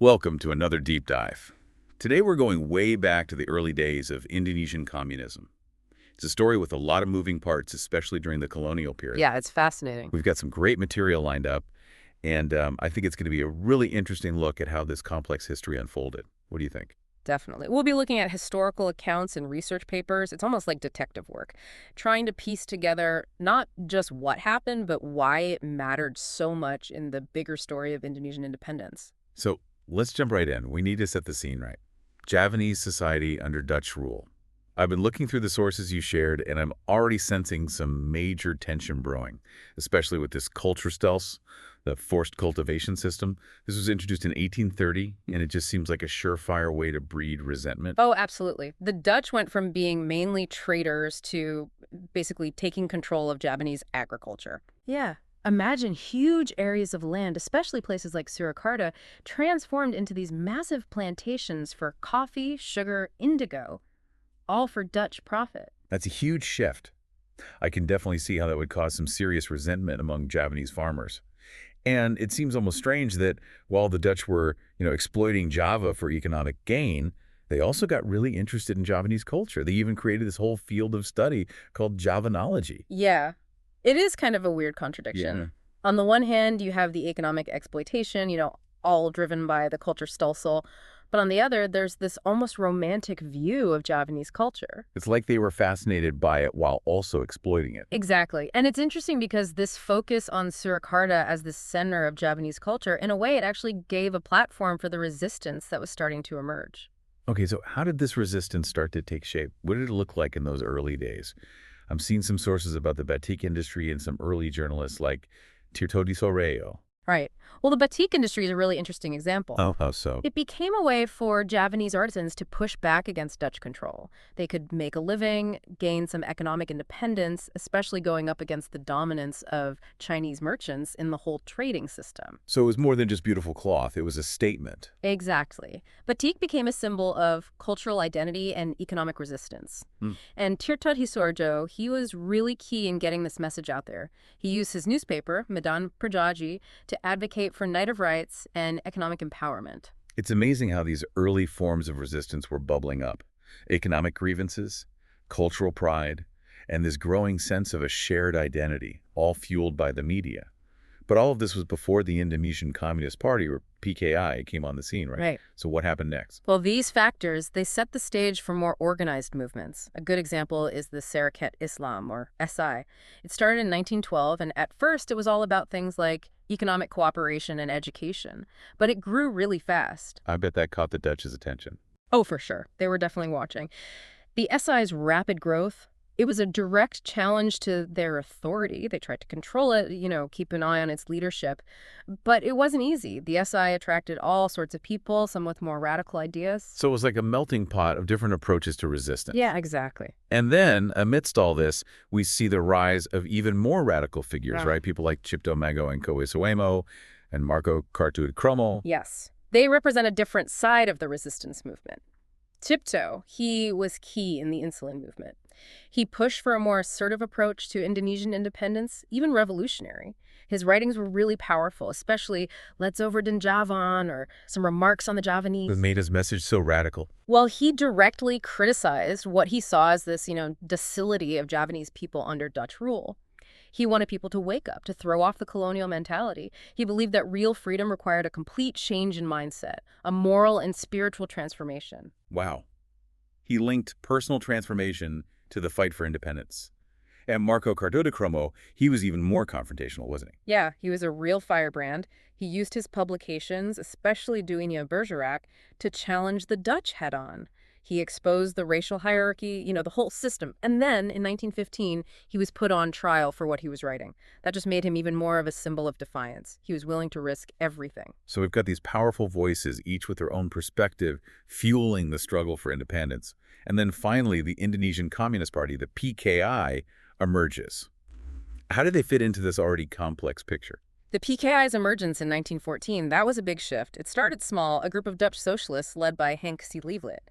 Welcome to another deep dive. Today we're going way back to the early days of Indonesian communism. It's a story with a lot of moving parts, especially during the colonial period. Yeah, it's fascinating. We've got some great material lined up, and I think it's going to be a really interesting look at how this complex history unfolded. What do you think? Definitely. We'll be looking at historical accounts and research papers. It's almost like detective work, trying to piece together not just what happened, but why it mattered so much in the bigger story of Indonesian independence. So let's jump right in. We need to set the scene right. Javanese society under Dutch rule. I've been looking through the sources you shared, and I'm already sensing some major tension brewing, especially with this Kulturstelsel, the forced cultivation system. This was introduced in 1830, and it just seems like a surefire way to breed resentment. Oh, absolutely. The Dutch went from being mainly traders to basically taking control of Japanese agriculture. Yeah. Imagine huge areas of land, especially places like Surakarta, transformed into these massive plantations for coffee, sugar, indigo, all for Dutch profit. That's a huge shift. I can definitely see how that would cause some serious resentment among Javanese farmers. And it seems almost strange that while the Dutch were, exploiting Java for economic gain, they also got really interested in Javanese culture. They even created this whole field of study called Javanology. Yeah, it is kind of a weird contradiction. Yeah. On the one hand, you have the economic exploitation, all driven by the culture stelsel. But on the other, there's this almost romantic view of Javanese culture. It's like they were fascinated by it while also exploiting it. Exactly. And it's interesting because this focus on Surakarta as the center of Javanese culture, in a way, it actually gave a platform for the resistance that was starting to emerge. Okay, so how did this resistance start to take shape? What did it look like in those early days? I'm seeing some sources about the batik industry and some early journalists like Tirtodi Soreo. Right. Well, the batik industry is a really interesting example. Oh, how so? It became a way for Javanese artisans to push back against Dutch control. They could make a living, gain some economic independence, especially going up against the dominance of Chinese merchants in the whole trading system. So it was more than just beautiful cloth. It was a statement. Exactly. Batik became a symbol of cultural identity and economic resistance. Hmm. And Tirtod Hisorjo, he was really key in getting this message out there. He used his newspaper, Medan, to advocate for native rights and economic empowerment. It's amazing how these early forms of resistance were bubbling up. Economic grievances, cultural pride, and this growing sense of a shared identity, all fueled by the media. But all of this was before the Indonesian Communist Party, or PKI, came on the scene, right? Right. So what happened next? Well, these factors, they set the stage for more organized movements. A good example is the Syarikat Islam, or SI. It started in 1912, and at first it was all about things like economic cooperation and education. But it grew really fast. I bet that caught the Dutch's attention. Oh, for sure. They were definitely watching. The SI's rapid growth, it was a direct challenge to their authority. They tried to control it, keep an eye on its leadership. But it wasn't easy. The SI attracted all sorts of people, some with more radical ideas. So it was like a melting pot of different approaches to resistance. Yeah, exactly. And then, amidst all this, we see the rise of even more radical figures, Yeah. right? People like Chipto Mago and Kowesoemo and Marco Cartud Cromo. Yes. They represent a different side of the resistance movement. Chipto, he was key in the insulin movement. He pushed for a more assertive approach to Indonesian independence, even revolutionary. His writings were really powerful, especially Let's Over den Javan or some remarks on the Javanese. What made his message so radical? Well, he directly criticized what he saw as this, docility of Javanese people under Dutch rule. He wanted people to wake up, to throw off the colonial mentality. He believed that real freedom required a complete change in mindset, a moral and spiritual transformation. Wow. He linked personal transformation to the fight for independence. And Marco Cardoso Cromo, he was even more confrontational, wasn't he? Yeah, he was a real firebrand. He used his publications, especially Dunia Bergerac, to challenge the Dutch head-on. He exposed the racial hierarchy, the whole system. And then, in 1915, he was put on trial for what he was writing. That just made him even more of a symbol of defiance. He was willing to risk everything. So we've got these powerful voices, each with their own perspective, fueling the struggle for independence. And then finally, the Indonesian Communist Party, the PKI, emerges. How did they fit into this already complex picture? The PKI's emergence in 1914, that was a big shift. It started small, a group of Dutch socialists led by Henk Lievlet.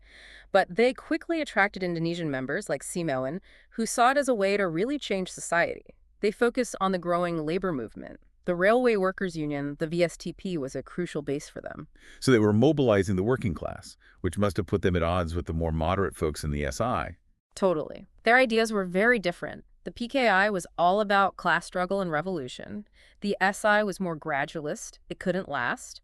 But they quickly attracted Indonesian members like Simoen, who saw it as a way to really change society. They focused on the growing labor movement. The Railway Workers Union, the VSTP, was a crucial base for them. So they were mobilizing the working class, which must have put them at odds with the more moderate folks in the SI. Totally. Their ideas were very different. The PKI was all about class struggle and revolution. The SI was more gradualist. It couldn't last.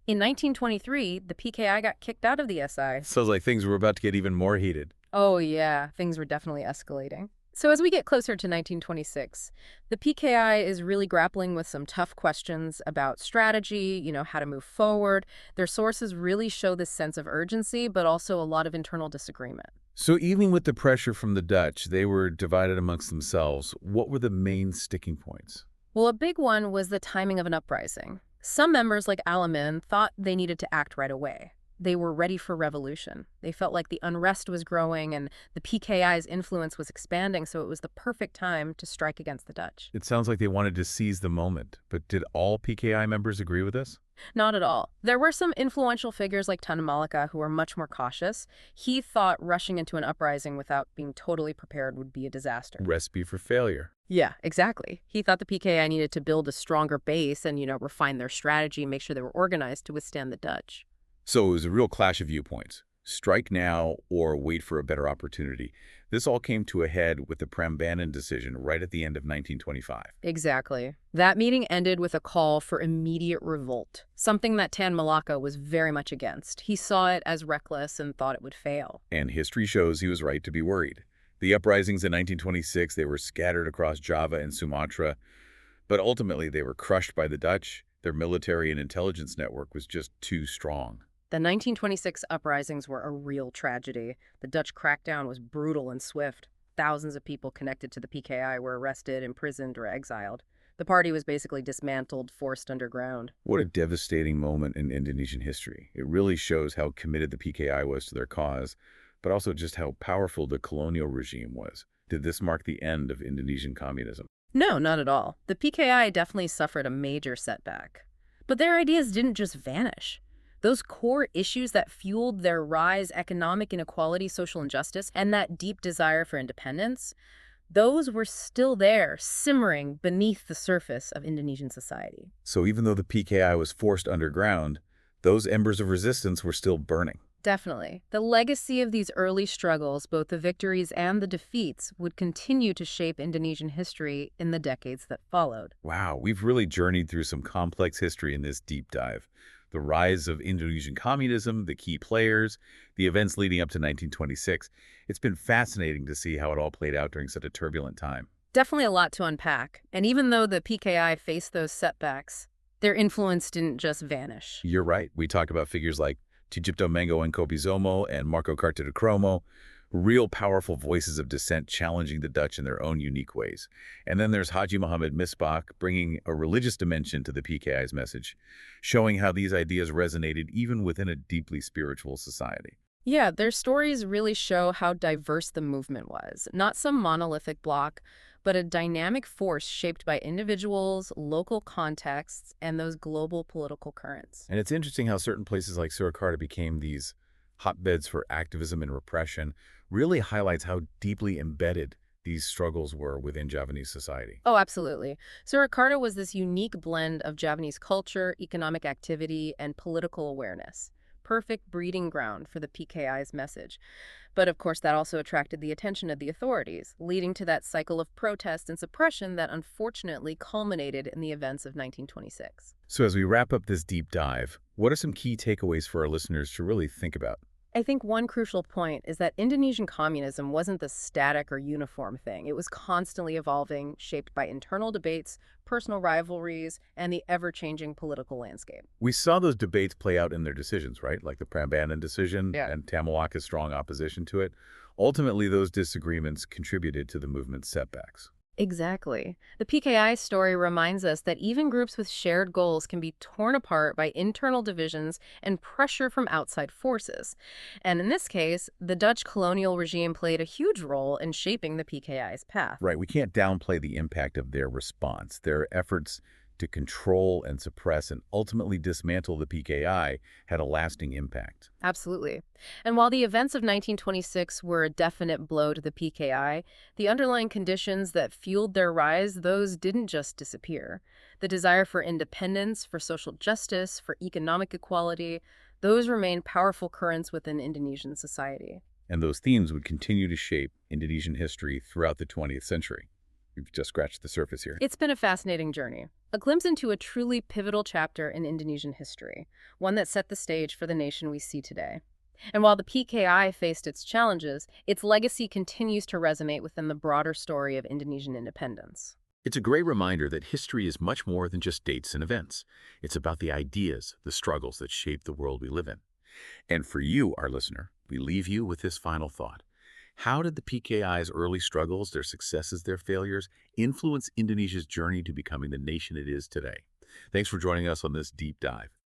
In 1923, the PKI got kicked out of the SI. Sounds like things were about to get even more heated. Oh yeah, things were definitely escalating. So as we get closer to 1926, the PKI is really grappling with some tough questions about strategy, how to move forward. Their sources really show this sense of urgency, but also a lot of internal disagreement. So even with the pressure from the Dutch, they were divided amongst themselves. What were the main sticking points? Well, a big one was the timing of an uprising. Some members, like Alamin, thought they needed to act right away. They were ready for revolution. They felt like the unrest was growing and the PKI's influence was expanding, so it was the perfect time to strike against the Dutch. It sounds like they wanted to seize the moment, but did all PKI members agree with this? Not at all. There were some influential figures like Tana Malika who were much more cautious. He thought rushing into an uprising without being totally prepared would be a disaster. Recipe for failure. Yeah, exactly. He thought the PKI needed to build a stronger base and, refine their strategy, make sure they were organized to withstand the Dutch. So it was a real clash of viewpoints. Strike now or wait for a better opportunity. This all came to a head with the Prambanan decision right at the end of 1925. Exactly. That meeting ended with a call for immediate revolt, something that Tan Malaka was very much against. He saw it as reckless and thought it would fail. And history shows he was right to be worried. The uprisings in 1926, they were scattered across Java and Sumatra, but ultimately they were crushed by the Dutch. Their military and intelligence network was just too strong. The 1926 uprisings were a real tragedy. The Dutch crackdown was brutal and swift. Thousands of people connected to the PKI were arrested, imprisoned, or exiled. The party was basically dismantled, forced underground. What a devastating moment in Indonesian history. It really shows how committed the PKI was to their cause, but also just how powerful the colonial regime was. Did this mark the end of Indonesian communism? No, not at all. The PKI definitely suffered a major setback. But their ideas didn't just vanish. Those core issues that fueled their rise, economic inequality, social injustice, and that deep desire for independence, those were still there, simmering beneath the surface of Indonesian society. So even though the PKI was forced underground, those embers of resistance were still burning. Definitely. The legacy of these early struggles, both the victories and the defeats, would continue to shape Indonesian history in the decades that followed. Wow, we've really journeyed through some complex history in this deep dive. The rise of Indonesian communism, the key players, the events leading up to 1926. It's been fascinating to see how it all played out during such a turbulent time. Definitely a lot to unpack. And even though the PKI faced those setbacks, their influence didn't just vanish. You're right. We talk about figures like Tijipto Mengo and Kopizomo and Marco Carta-de-Cromo, real powerful voices of dissent challenging the Dutch in their own unique ways. And then there's Hadji Mohammad Misbach bringing a religious dimension to the PKI's message, showing how these ideas resonated even within a deeply spiritual society. Yeah, their stories really show how diverse the movement was. Not some monolithic bloc, but a dynamic force shaped by individuals, local contexts, and those global political currents. And it's interesting how certain places like Surakarta became these hotbeds for activism and repression, really highlights how deeply embedded these struggles were within Javanese society. Oh, absolutely. Surakarta was this unique blend of Javanese culture, economic activity, and political awareness. Perfect breeding ground for the PKI's message. But of course, that also attracted the attention of the authorities, leading to that cycle of protest and suppression that unfortunately culminated in the events of 1926. So as we wrap up this deep dive, what are some key takeaways for our listeners to really think about? I think one crucial point is that Indonesian communism wasn't the static or uniform thing. It was constantly evolving, shaped by internal debates, personal rivalries, and the ever-changing political landscape. We saw those debates play out in their decisions, right? Like the Prambanan decision Yeah. and Tamalaka's strong opposition to it. Ultimately, those disagreements contributed to the movement's setbacks. Exactly. The PKI story reminds us that even groups with shared goals can be torn apart by internal divisions and pressure from outside forces. And in this case, the Dutch colonial regime played a huge role in shaping the PKI's path. Right, we can't downplay the impact of their response. Their efforts to control and suppress and ultimately dismantle the PKI had a lasting impact. Absolutely. And while the events of 1926 were a definite blow to the PKI, the underlying conditions that fueled their rise, those didn't just disappear. The desire for independence, for social justice, for economic equality, those remain powerful currents within Indonesian society. And those themes would continue to shape Indonesian history throughout the 20th century. We've just scratched the surface here. It's been a fascinating journey, a glimpse into a truly pivotal chapter in Indonesian history, one that set the stage for the nation we see today. And while the PKI faced its challenges, its legacy continues to resonate within the broader story of Indonesian independence. It's a great reminder that history is much more than just dates and events. It's about the ideas, the struggles that shape the world we live in. And for you, our listener, We leave you with this final thought. How did the PKI's early struggles, their successes, their failures, influence Indonesia's journey to becoming the nation it is today? Thanks for joining us on this deep dive.